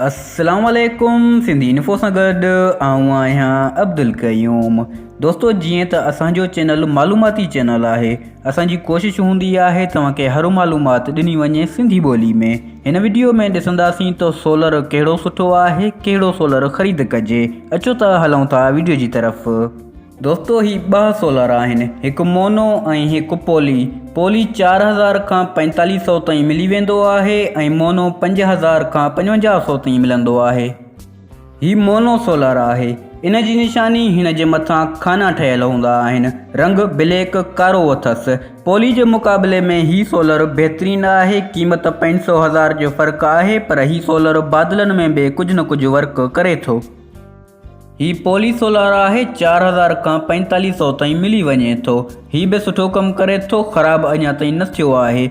अस्सलाम वालेकुम सिंधी इन्फो सां गॾु आऊं आहियां अब्दुल क़यूम। दोस्तो जीअं त असांजो चैनल मालूमाती चैनल आहे, असांजी कोशिशि हूंदी आहे तव्हांखे हर मालूमात ॾिनी वञे सिंधी ॿोली में। हिन वीडियो में ॾिसंदासीं त सोलर कहिड़ो सुठो आहे, कहिड़ो सोलर ख़रीद कजे। अचो त हलूं था वीडियो जी तरफ़। दोस्तो ही 2 सोलर आहिनि, हिकु मोनो ऐं हिकु पोली। पोली 4000 खां 4500 ताईं मिली वेंदो आहे ऐं मोनो 5000 खां 5500 ताईं मिलंदो आहे। ही मोनो सोलर आहे। इन जी निशानी हिन जे मथां खाना ठहियल हूंदा आहिनि। रंग ब्लैक कारो अथसि। पोली जे मुक़ाबले में ही सोलर बहितरीनु आहे। क़ीमत 500,000 जो फ़र्क़ु आहे, पर ही सोलर बादलनि में बि कुझु न कुझु वर्क करे थो। ही पोली सोलर आहे, 4000 खां 4500 ताईं मिली वञे थो। ही बि सुठो कमु करे थो, ख़राबु अञा ताईं न थियो आहे।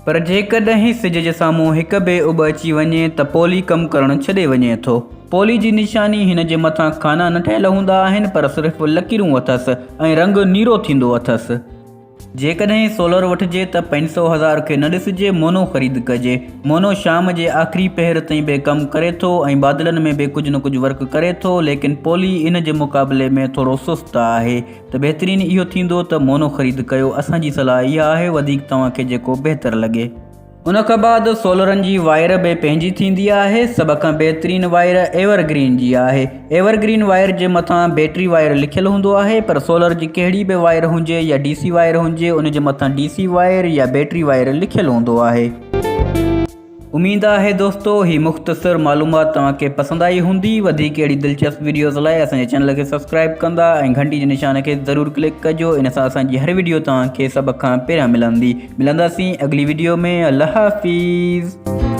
पर जेकॾहिं सिज जे साम्हूं हिकु बि उब अची वञे त पोली कमु करणु छॾे वञे थो। पोली जी निशानी हिन जे मथां खाना न ठहियल हूंदा आहिनि, पर सिर्फ़ु लकीरूं अथसि ऐं रंग नीरो थींदो अथसि। जेकॾहिं सोलर वठिजे त 500,000 खे न ॾिसिजे, मोनो ख़रीद कजे। मोनो शाम जे आख़िरी पहर ताईं बि कमु करे थो ऐं बादलनि में बि कुझु न कुझु वर्क करे थो, लेकिन पोली इन जे मुक़ाबले में थोरो सुस्त आहे। त बहितरीनु इहो थींदो त मोनो ख़रीद कयो। असांजी सलाह इहा आहे, वधीक तव्हांखे जेको बहितरु लॻे। उन खां बाद सोलरनि जी वायर बि पंहिंजी थींदी आहे। सभ खां बहितरीनु वायर एवरग्रीन जी आहे। एवरग्रीन वायर जे मथां बैटरी वायर लिखियलु हूंदो आहे, पर सोलर जी कहिड़ी बि वायर हुजे या डीसी वायर हुजे, उन जे मथां डीसी वायर या बैटरी वायर लिखियलु हूंदो आहे। उम्मीद आहे दोस्तो ही मुख़्तसर मालूमात तव्हांखे पसंदि आई हूंदी। वधीक अहिड़ी दिलचस्प वीडियोज़ लाइ असांजे चैनल खे सब्सक्राइब कंदा ऐं घंटी जे निशान खे ज़रूरु क्लिक कजो। इन सां असांजी हर वीडियो तव्हांखे सभ खां पहिरियां मिलंदी। मिलंदासीं अगली वीडियो में। अल्लाह हाफ़िज़।